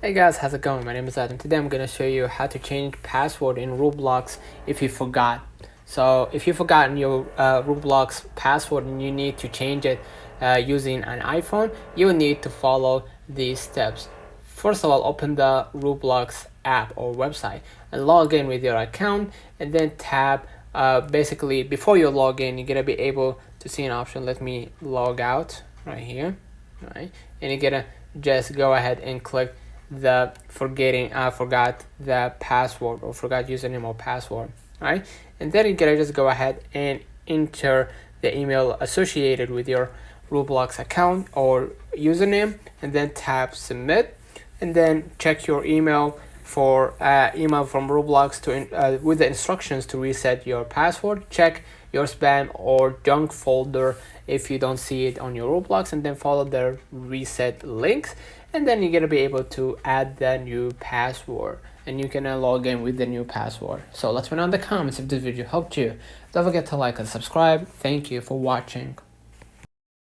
Hey guys, how's it going? My name is Adam. Today I'm gonna show you how to change password in Roblox if you forgot. So if you forgotten your Roblox password and you need to change it using an iPhone, you need to follow these steps. First of all, open the Roblox app or website and log in with your account, and then tap basically before you log in, you're gonna be able to see an option. Let me log out right here, right? And you're gonna just go ahead and click the forgot the password or forgot username or password, right? And then you're gonna just go ahead and enter the email associated with your Roblox account or username, and then tap submit, and then check your email for email from Roblox to with the instructions to reset your password. Check your spam or junk folder if you don't see it on your Roblox, and then follow the reset links, and then you're gonna be able to add the new password and you can log in with the new password. So let's know in the comments if this video helped you. Don't forget to like and subscribe. Thank you for watching.